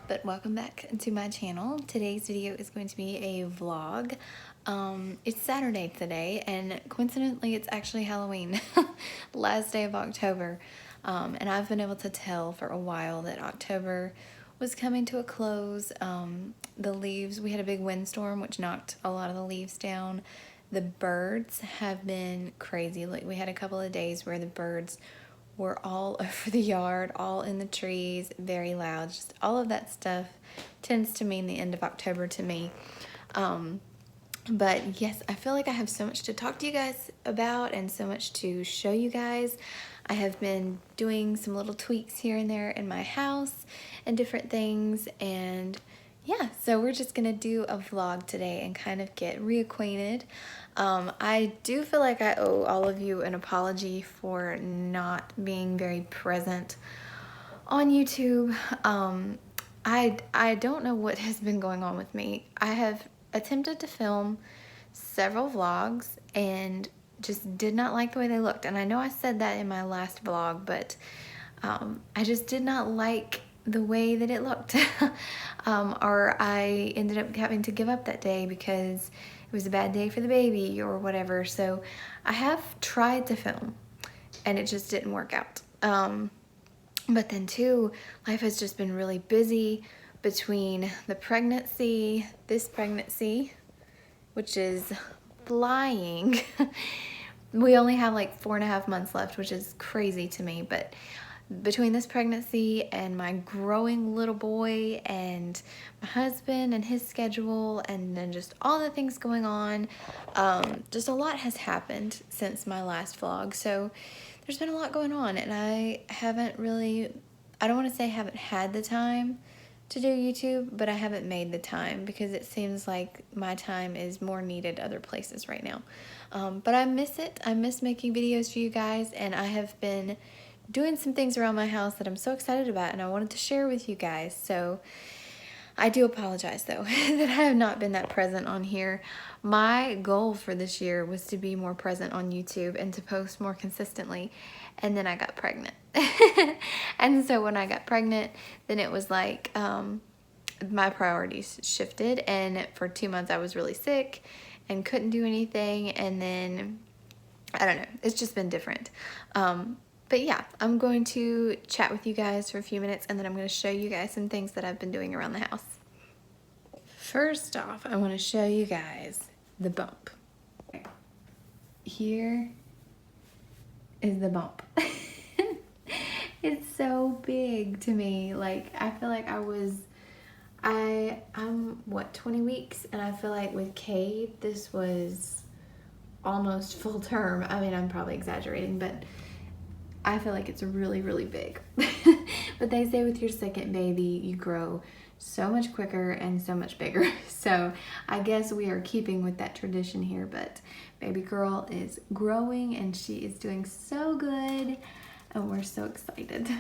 but welcome back to my channel. Today's video is going to be a vlog. It's Saturday today, and coincidentally it's actually Halloween, last day of October. And I've been able to tell for a while that October was coming to a close. The leaves, we had a big windstorm which knocked a lot of the leaves down. The birds have been crazy. Like, we had a couple of days where the birds were all over the yard, all in the trees, very loud. Just all of that stuff tends to mean the end of October to me. But yes, I feel like I have so much to talk to you guys about and so much to show you guys. I have been doing some little tweaks here and there in my house and different things, and yeah, so we're just gonna do a vlog today and kind of get reacquainted. I do feel like I owe all of you an apology for not being very present on YouTube. I don't know what has been going on with me. I have attempted to film several vlogs and just did not like the way they looked. And I know I said that in my last vlog, but I just did not like the way that it looked. Or I ended up having to give up that day because it was a bad day for the baby or whatever. So I have tried to film and it just didn't work out. But then too, life has just been really busy between the pregnancy, this pregnancy, which is flying. We only have like 4.5 months left, which is crazy to me, but between this pregnancy and my growing little boy and my husband and his schedule and then just all the things going on, just a lot has happened since my last vlog. So there's been a lot going on, and I haven't really, I don't want to say I haven't had the time to do YouTube, but I haven't made the time because it seems like my time is more needed other places right now. But I miss it. I miss making videos for you guys, and I have been doing some things around my house that I'm so excited about and I wanted to share with you guys. So I do apologize though that I have not been that present on here. My goal for this year was to be more present on YouTube and to post more consistently, and then I got pregnant. And so when I got pregnant, then it was like my priorities shifted, and for 2 months I was really sick and couldn't do anything, and then I don't know, it's just been different. But yeah, I'm going to chat with you guys for a few minutes, and then I'm going to show you guys some things that I've been doing around the house. First off, I want to show you guys the bump. Here is the bump. It's so big to me. Like, I feel like I'm what, 20 weeks, and I feel like with Cade, this was almost full term. I mean, I'm probably exaggerating, but I feel like it's really, really big. But they say with your second baby, you grow so much quicker and so much bigger. So I guess we are keeping with that tradition here, but baby girl is growing and she is doing so good, and we're so excited.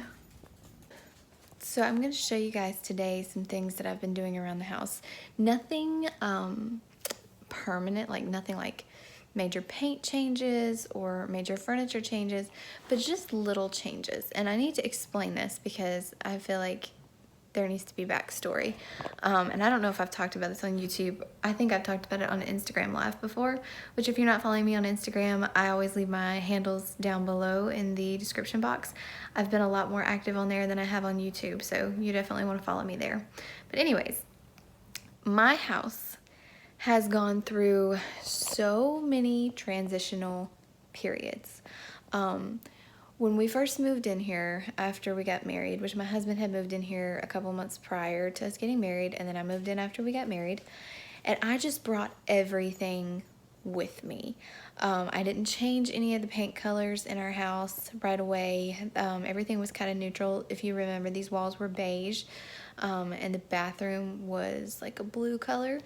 So I'm going to show you guys today some things that I've been doing around the house. Nothing permanent, like nothing like major paint changes or major furniture changes, but just little changes. And I need to explain this because I feel like there needs to be backstory. And I don't know if I've talked about this on YouTube. I think I've talked about it on Instagram Live before, which if you're not following me on Instagram, I always leave my handles down below in the description box. I've been a lot more active on there than I have on YouTube, so you definitely want to follow me there. But anyways, my house has gone through so many transitional periods. When we first moved in here after we got married, which my husband had moved in here a couple months prior to us getting married, and then I moved in after we got married, and I just brought everything with me. I didn't change any of the paint colors in our house right away. Everything was kind of neutral. If you remember, these walls were beige, and the bathroom was like a blue color.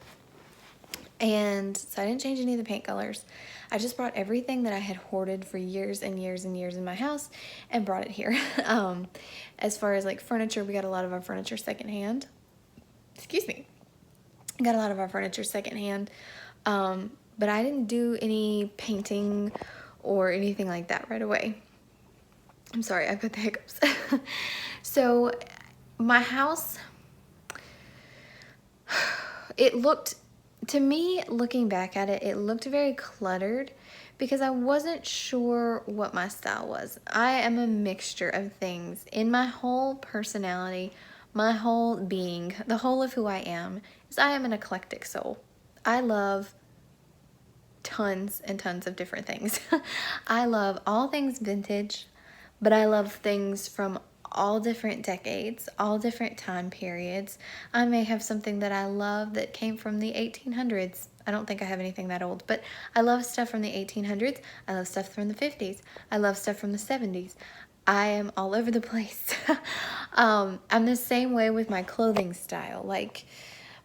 And so I didn't change any of the paint colors. I just brought everything that I had hoarded for years and years and years in my house and brought it here. As far as like furniture, we got a lot of our furniture secondhand. Excuse me. Got a lot of our furniture secondhand. But I didn't do any painting or anything like that right away. I'm sorry, I've got the hiccups. So my house it looked, to me, looking back at it, it looked very cluttered because I wasn't sure what my style was. I am a mixture of things in my whole personality, my whole being, the whole of who I am, is I am an eclectic soul. I love tons and tons of different things. I love all things vintage, but I love things from all different decades, all different time periods. I may have something that I love that came from the 1800s. I don't think I have anything that old, but I love stuff from the 1800s. I love stuff from the 50s. I love stuff from the 70s. I am all over the place. I'm the same way with my clothing style. Like,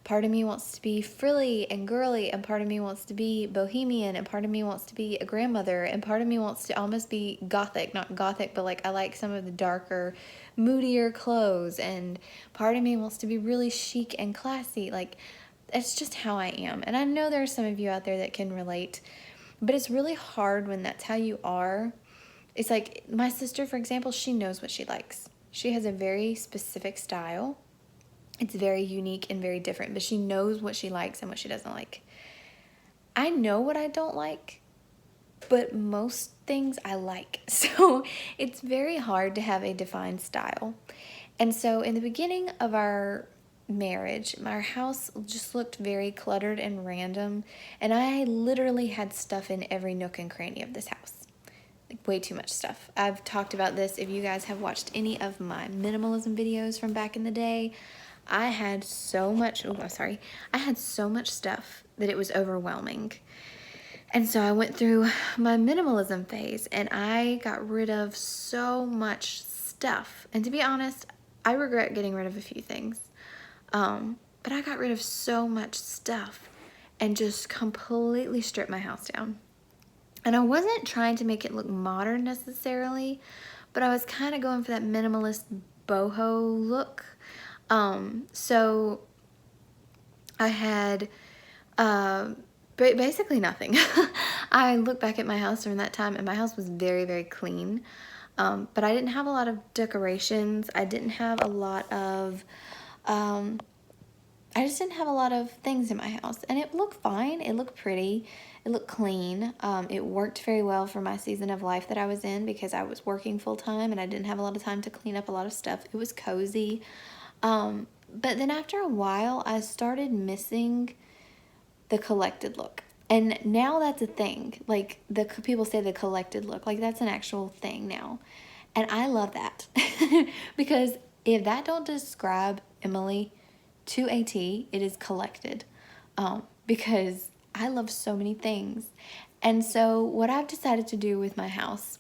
part of me wants to be frilly and girly, and part of me wants to be bohemian, and part of me wants to be a grandmother, and part of me wants to almost be gothic. Not gothic, but like I like some of the darker, moodier clothes, and part of me wants to be really chic and classy. Like, it's just how I am. And I know there are some of you out there that can relate, but it's really hard when that's how you are. It's like my sister, for example, she knows what she likes. She has a very specific style. It's very unique and very different, but she knows what she likes and what she doesn't like. I know what I don't like, but most things I like. So it's very hard to have a defined style. And so in the beginning of our marriage, our house just looked very cluttered and random, and I literally had stuff in every nook and cranny of this house. Like, way too much stuff. I've talked about this. If you guys have watched any of my minimalism videos from back in the day, I had so much, I had so much stuff that it was overwhelming. And so I went through my minimalism phase and I got rid of so much stuff. And to be honest, I regret getting rid of a few things. But I got rid of so much stuff and just completely stripped my house down. And I wasn't trying to make it look modern necessarily, but I was kind of going for that minimalist boho look. So I had basically nothing. I look back at my house during that time and my house was very, very clean. But I didn't have a lot of decorations. I didn't have a lot of, I just didn't have a lot of things in my house, and it looked fine. It looked pretty. It looked clean. It worked very well for my season of life that I was in because I was working full time and I didn't have a lot of time to clean up a lot of stuff. It was cozy. But then after a while, I started missing the collected look. And now that's a thing. Like, the people say the collected look. Like, that's an actual thing now. And I love that. Because if that don't describe Emily to a T, it is collected. Because I love so many things. And so what I've decided to do with my house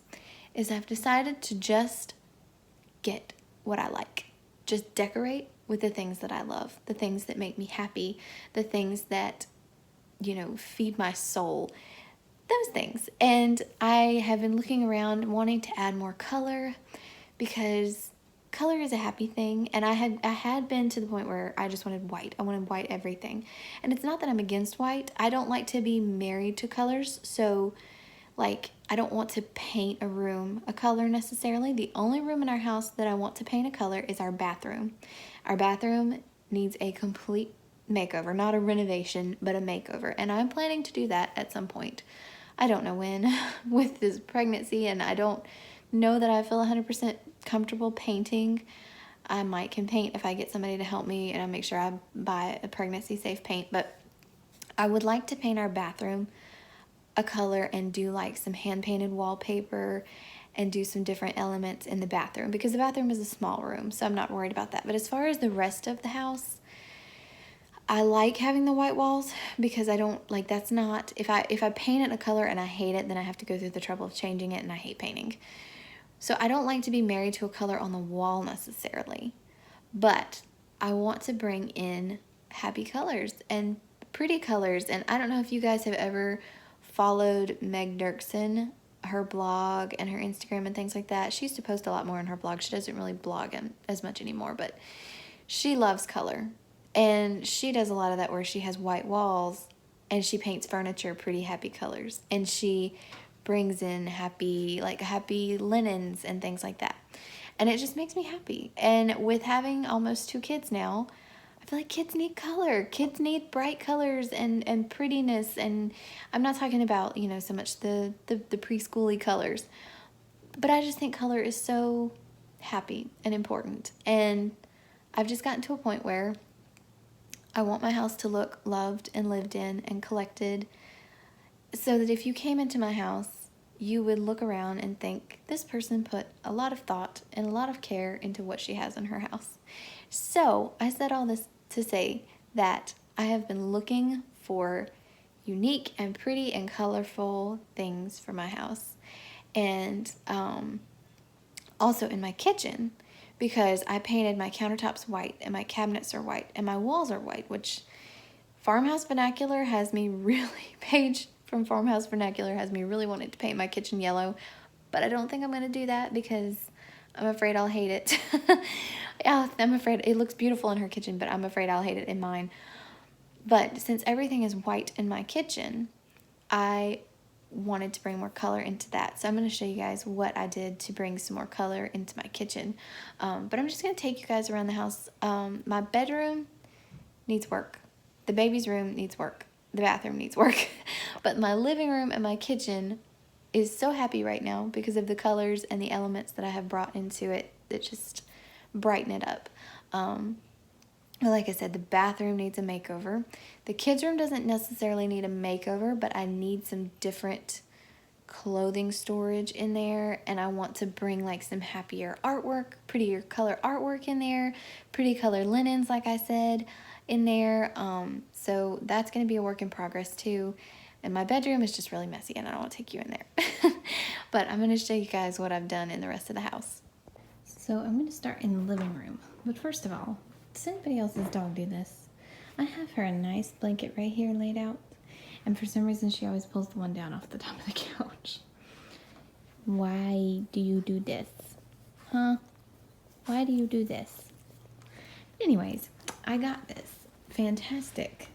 is I've decided to just get what I like. Just decorate with the things that I love, the things that make me happy, the things that, you know, feed my soul, those things. And I have been looking around wanting to add more color because color is a happy thing. And I had been to the point where I just wanted white. I wanted white everything. And it's not that I'm against white. I don't like to be married to colors. So, like, I don't want to paint a room a color necessarily. The only room in our house that I want to paint a color is our bathroom. Our bathroom needs a complete makeover, not a renovation, but a makeover. And I'm planning to do that at some point. I don't know when with this pregnancy, and I don't know that I feel 100% comfortable painting. I can paint if I get somebody to help me and I make sure I buy a pregnancy safe paint, but I would like to paint our bathroom a color and do like some hand painted wallpaper and do some different elements in the bathroom because the bathroom is a small room, so I'm not worried about that. But as far as the rest of the house, I like having the white walls because I don't like, that's not, if I paint it a color and I hate it, then I have to go through the trouble of changing it, and I hate painting. So I don't like to be married to a color on the wall necessarily, but I want to bring in happy colors and pretty colors. And I don't know if you guys have ever followed Meg Dirksen, her blog and her Instagram and things like that. She used to post a lot more on her blog. She doesn't really blog as much anymore, but she loves color. And she does a lot of that where she has white walls and she paints furniture pretty happy colors. And she brings in happy linens and things like that. And it just makes me happy. And with having almost 2 kids now, I feel like kids need color. Kids need bright colors and prettiness. And I'm not talking about, you know, so much the preschooly colors. But I just think color is so happy and important. And I've just gotten to a point where I want my house to look loved and lived in and collected, so that if you came into my house, you would look around and think, this person put a lot of thought and a lot of care into what she has in her house. So I said all this to say that I have been looking for unique and pretty and colorful things for my house. And also in my kitchen, because I painted my countertops white and my cabinets are white and my walls are white, which Farmhouse Vernacular has me really, Paige from Farmhouse Vernacular has me really wanting to paint my kitchen yellow, but I don't think I'm going to do that because I'm afraid I'll hate it. Yeah, I'm afraid it looks beautiful in her kitchen, but I'm afraid I'll hate it in mine. But since everything is white in my kitchen, I wanted to bring more color into that. So I'm going to show you guys what I did to bring some more color into my kitchen. But I'm just going to take you guys around the house. My bedroom needs work. The baby's room needs work. The bathroom needs work. But my living room and my kitchen is so happy right now because of the colors and the elements that I have brought into it that just brighten it up. Like I said, the bathroom needs a makeover. The kids' room doesn't necessarily need a makeover, but I need some different clothing storage in there, and I want to bring like some happier artwork, prettier color artwork in there, pretty color linens, like I said, in there. So that's going to be a work in progress too. And my bedroom is just really messy, and I don't want to take you in there. But I'm going to show you guys what I've done in the rest of the house. So I'm going to start in the living room. But first of all, does anybody else's dog do this? I have her a nice blanket right here laid out, and for some reason she always pulls the one down off the top of the couch. Why do you do this? Huh? Why do you do this? Anyways, I got this fantastic,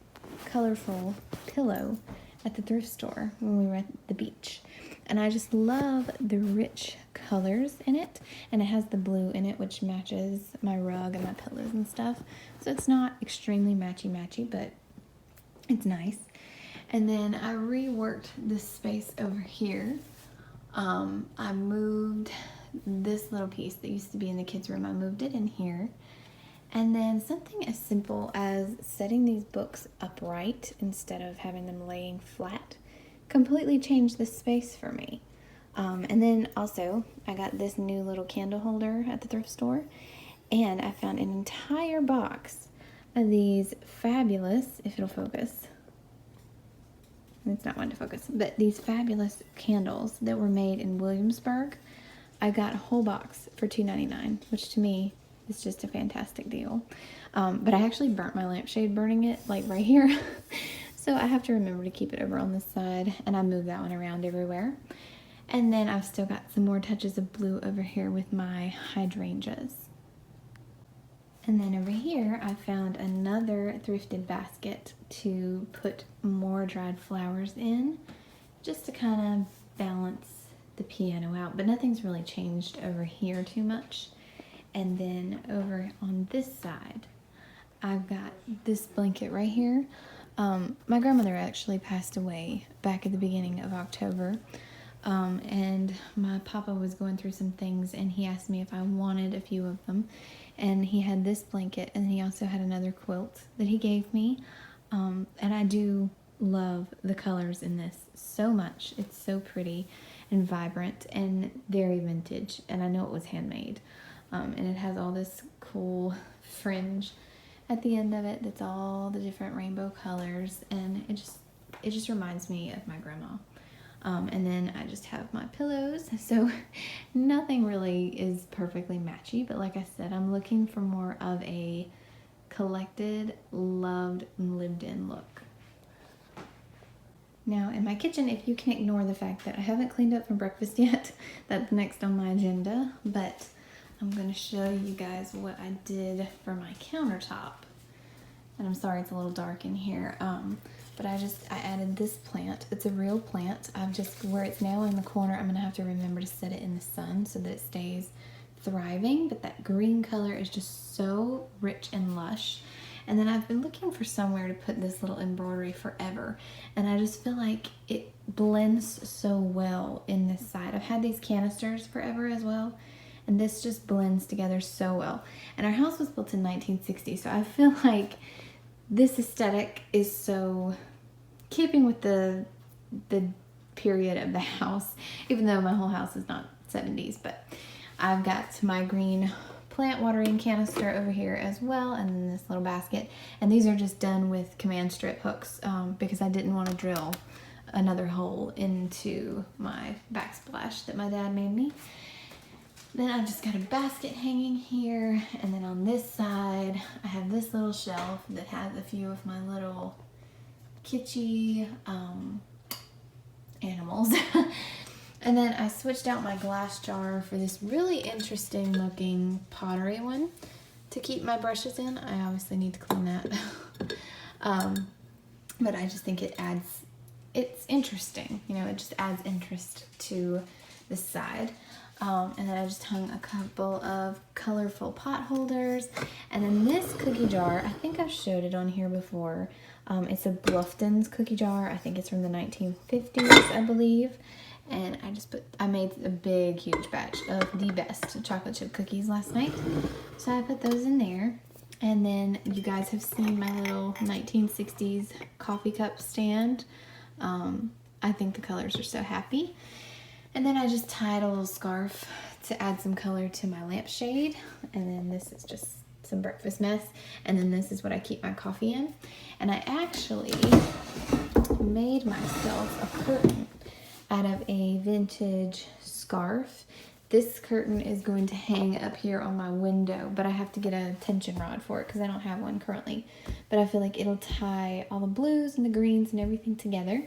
colorful pillow at the thrift store when we were at the beach. And I just love the rich colors in it. And it has the blue in it, which matches my rug and my pillows and stuff. So it's not extremely matchy-matchy, but it's nice. And then I reworked this space over here. I moved this little piece that used to be in the kids' room. I moved it in here. And then something as simple as setting these books upright instead of having them laying flat completely changed the space for me. And then also I got this new little candle holder at the thrift store, and I found an entire box of these fabulous, if it'll focus, it's not one to focus, but these fabulous candles that were made in Williamsburg. I got a whole box for $2.99, which to me is just a fantastic deal. But I actually burnt my lampshade burning it, like right here. So I have to remember to keep it over on this side, and I move that one around everywhere. And then I've still got some more touches of blue over here with my hydrangeas. And then over here, I found another thrifted basket to put more dried flowers in, just to kind of balance the piano out. But nothing's really changed over here too much. And then over on this side, I've got this blanket right here. My grandmother actually passed away back at the beginning of October. And my papa was going through some things, and he asked me if I wanted a few of them. And he had this blanket, and he also had another quilt that he gave me. And I do love the colors in this so much. It's so pretty and vibrant and very vintage. And I know it was handmade. And it has all this cool fringe at the end of it that's all the different rainbow colors, and it just reminds me of my grandma. And then I just have my pillows, so nothing really is perfectly matchy, but like I said, I'm looking for more of a collected, loved, and lived in look. Now in my kitchen, if you can ignore the fact that I haven't cleaned up for breakfast yet, that's next on my agenda, but I'm going to show you guys what I did for my countertop. And I'm sorry it's a little dark in here, but I added this plant. It's a real plant. Where it's now in the corner, I'm going to have to remember to set it in the sun so that it stays thriving. But that green color is just so rich and lush. And then I've been looking for somewhere to put this little embroidery forever. And I just feel like it blends so well in this side. I've had these canisters forever as well. And this just blends together so well. And our house was built in 1960, so I feel like this aesthetic is so keeping with the period of the house, even though my whole house is not 70s. But I've got my green plant watering canister over here as well, and then this little basket. And these are just done with command strip hooks because I didn't want to drill another hole into my backsplash that my dad made me. Then I've just got a basket hanging here, and then on this side I have this little shelf that has a few of my little kitschy animals. And then I switched out my glass jar for this really interesting looking pottery one to keep my brushes in. I obviously need to clean that. But I just think it's interesting, you know, it just adds interest to the side. And then I just hung a couple of colorful pot holders. And then this cookie jar, I think I've showed it on here before. It's a Bluffton's cookie jar. I think it's from the 1950s, I believe. And I made a big, huge batch of the best chocolate chip cookies last night. So I put those in there. And then you guys have seen my little 1960s coffee cup stand. I think the colors are so happy. And then I just tied a little scarf to add some color to my lampshade. And then this is just some breakfast mess. And then this is what I keep my coffee in. And I actually made myself a curtain out of a vintage scarf. This curtain is going to hang up here on my window, but I have to get a tension rod for it because I don't have one currently. But I feel like it'll tie all the blues and the greens and everything together.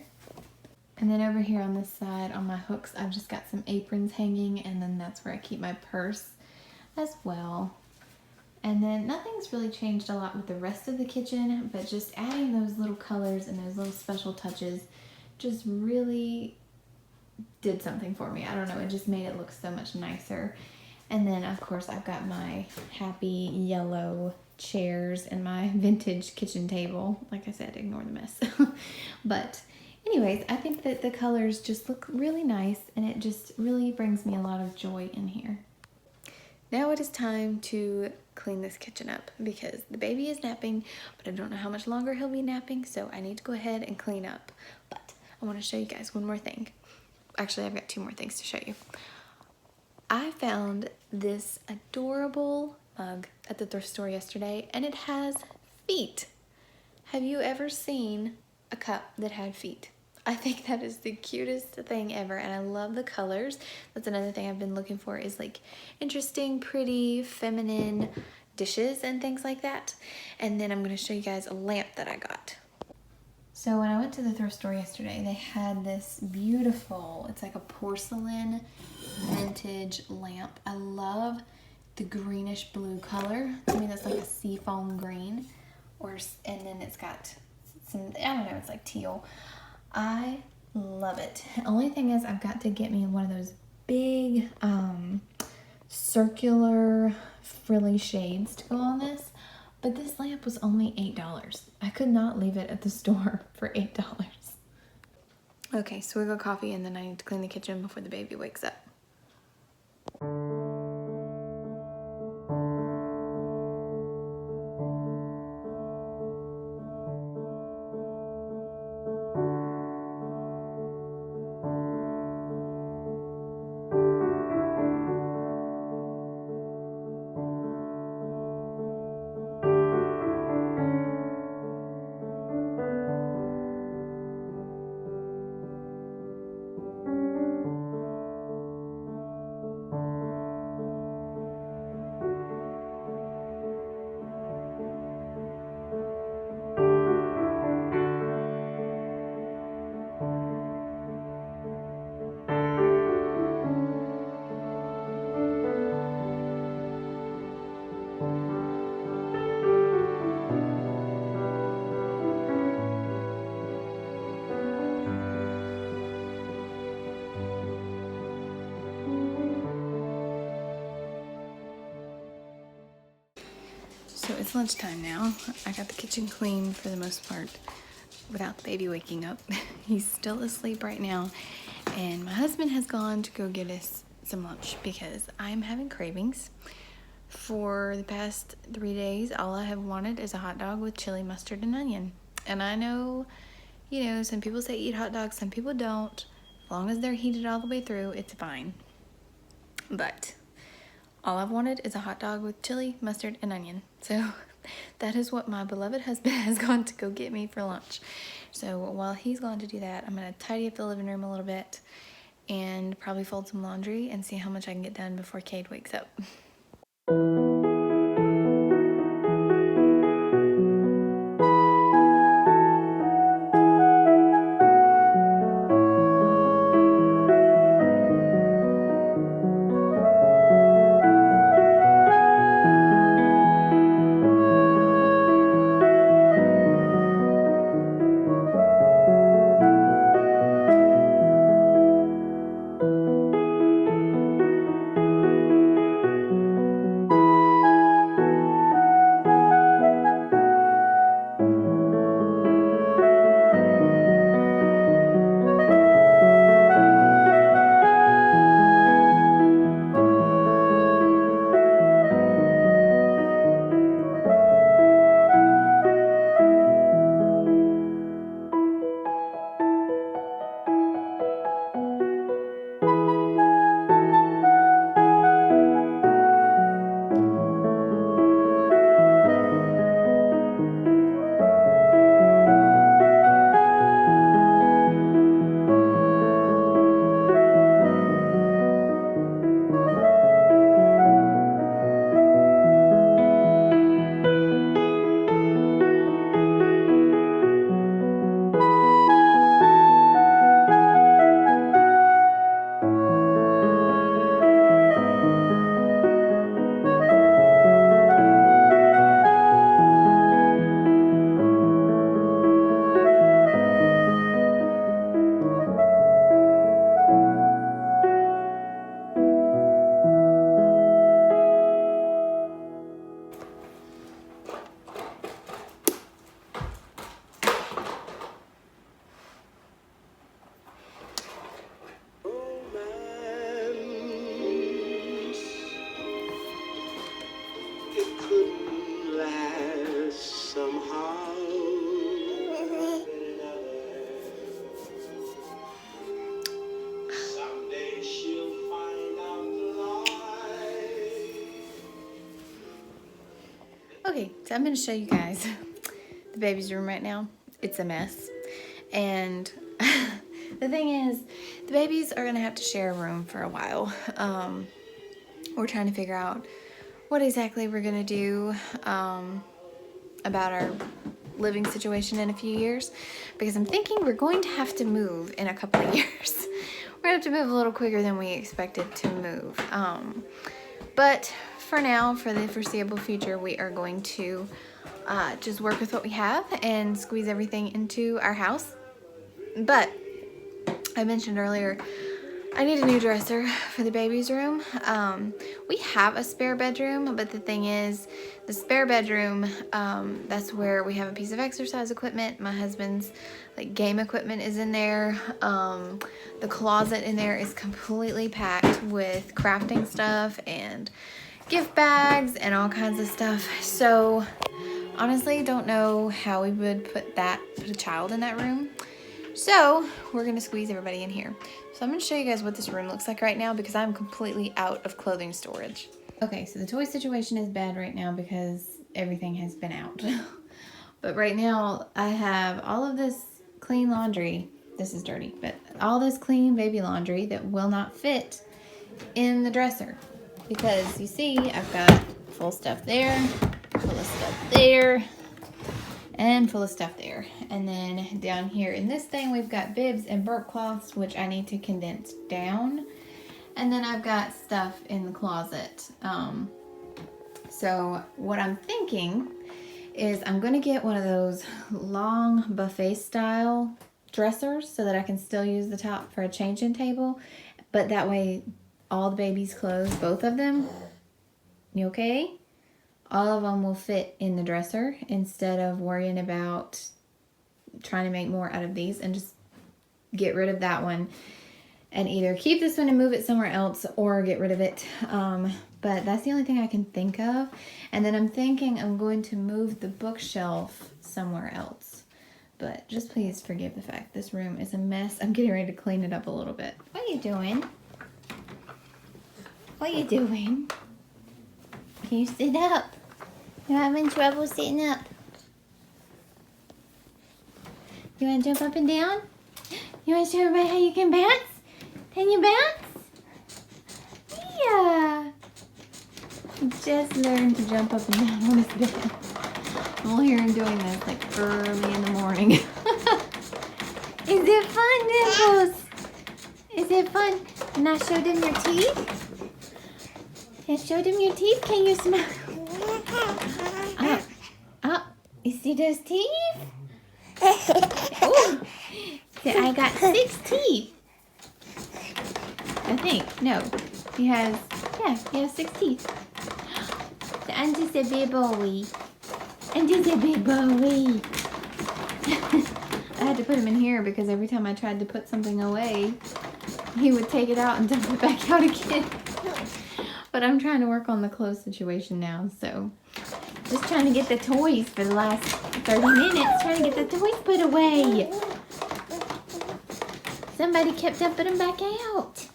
And then over here on this side, on my hooks, I've just got some aprons hanging, and then that's where I keep my purse as well. And then nothing's really changed a lot with the rest of the kitchen, but just adding those little colors and those little special touches just really did something for me. I don't know, it just made it look so much nicer. And then of course I've got my happy yellow chairs and my vintage kitchen table. Like I said, ignore the mess. But anyways, I think that the colors just look really nice, and it just really brings me a lot of joy in here. Now it is time to clean this kitchen up because the baby is napping, but I don't know how much longer he'll be napping, so I need to go ahead and clean up. But I want to show you guys one more thing. Actually, I've got two more things to show you. I found this adorable mug at the thrift store yesterday, and it has feet. Have you ever seen a cup that had feet? I think that is the cutest thing ever, and I love the colors. That's another thing I've been looking for, is like interesting, pretty, feminine dishes and things like that. And then I'm going to show you guys a lamp that I got. So when I went to the thrift store yesterday, they had this beautiful, it's like a porcelain vintage lamp. I love the greenish blue color. To me, that's like a seafoam green, and then it's got some, I don't know, it's like teal. I love it. The only thing is I've got to get me one of those big circular frilly shades to go on this. But this lamp was only $8. I could not leave it at the store for $8. Okay, so we got coffee, and then I need to clean the kitchen before the baby wakes up. it's lunchtime now. I got the kitchen clean for the most part without the baby waking up. He's still asleep right now. And my husband has gone to go get us some lunch because I'm having cravings. For the past 3 days, all I have wanted is a hot dog with chili, mustard, and onion. And I know, you know, some people say eat hot dogs, some people don't. As long as they're heated all the way through, it's fine. But all I've wanted is a hot dog with chili, mustard, and onion. So that is what my beloved husband has gone to go get me for lunch. So while he's gone to do that, I'm going to tidy up the living room a little bit and probably fold some laundry and see how much I can get done before Cade wakes up. Okay, so I'm going to show you guys the baby's room right now. It's a mess. And the thing is, the babies are going to have to share a room for a while. We're trying to figure out what exactly we're going to do about our living situation in a few years. Because I'm thinking we're going to have to move in a couple of years. We're going to have to move a little quicker than we expected to move. But for now, for the foreseeable future, we are going to just work with what we have and squeeze everything into our house. But I mentioned earlier, I need a new dresser for the baby's room. We have a spare bedroom, but the thing is, the spare bedroom, that's where we have a piece of exercise equipment. My husband's like game equipment is in there. The closet in there is completely packed with crafting stuff and gift bags and all kinds of stuff. So honestly, don't know how we would put a child in that room. So we're gonna squeeze everybody in here. So I'm gonna show you guys what this room looks like right now because I'm completely out of clothing storage. Okay, so the toy situation is bad right now because everything has been out. But right now I have all of this clean laundry. This is dirty, but all this clean baby laundry that will not fit in the dresser. Because you see, I've got full stuff there, full of stuff there, and full of stuff there. And then down here in this thing, we've got bibs and burp cloths, which I need to condense down. And then I've got stuff in the closet. So what I'm thinking is I'm going to get one of those long buffet style dressers so that I can still use the top for a changing table. But that way, all the baby's clothes, both of them, you okay? all of them will fit in the dresser instead of worrying about trying to make more out of these, and just get rid of that one and either keep this one and move it somewhere else or get rid of it. But that's the only thing I can think of. And then I'm thinking I'm going to move the bookshelf somewhere else. But just please forgive the fact this room is a mess. I'm getting ready to clean it up a little bit. What are you doing? What are you doing? Can you sit up? You're having trouble sitting up. You want to jump up and down? You want to show everybody how you can bounce? Can you bounce? Yeah. Just learned to jump up and down on his bed. We'll hear him doing this like early in the morning. Is it fun, Nichols? Is it fun? And I showed him your teeth? I showed him your teeth. Can you smile? You see those teeth? Oh, I got 6 teeth. I think. No. He has 6 teeth. So I'm just a big boy. I'm just a big boy. I had to put him in here because every time I tried to put something away, he would take it out and dump it back out again. But I'm trying to work on the clothes situation now, so just trying to get the toys for the last 30 minutes, trying to get the toys put away. Somebody kept dumping them back out.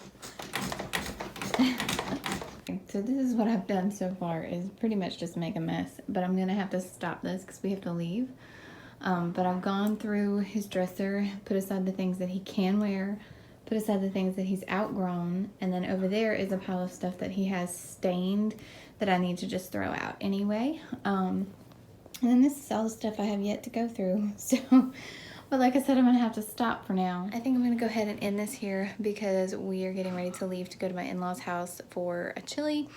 So this is what I've done so far, is pretty much just make a mess. But I'm going to have to stop this because we have to leave. But I've gone through his dresser, put aside the things that he can wear, put aside the things that he's outgrown, and then over there is a pile of stuff that he has stained that I need to just throw out anyway. And then this is all the stuff I have yet to go through. So, but like I said, I'm going to have to stop for now. I think I'm going to go ahead and end this here because we are getting ready to leave to go to my in-laws' house for a chili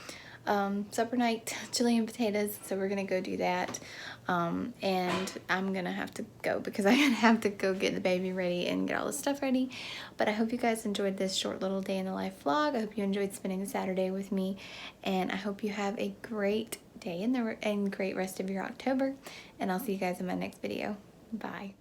supper night, chili and potatoes. So we're going to go do that. And I'm going to have to go because I'm going to have to go get the baby ready and get all the stuff ready. But I hope you guys enjoyed this short little day in the life vlog. I hope you enjoyed spending the Saturday with me. And I hope you have a great day and great rest of your October. And I'll see you guys in my next video. Bye.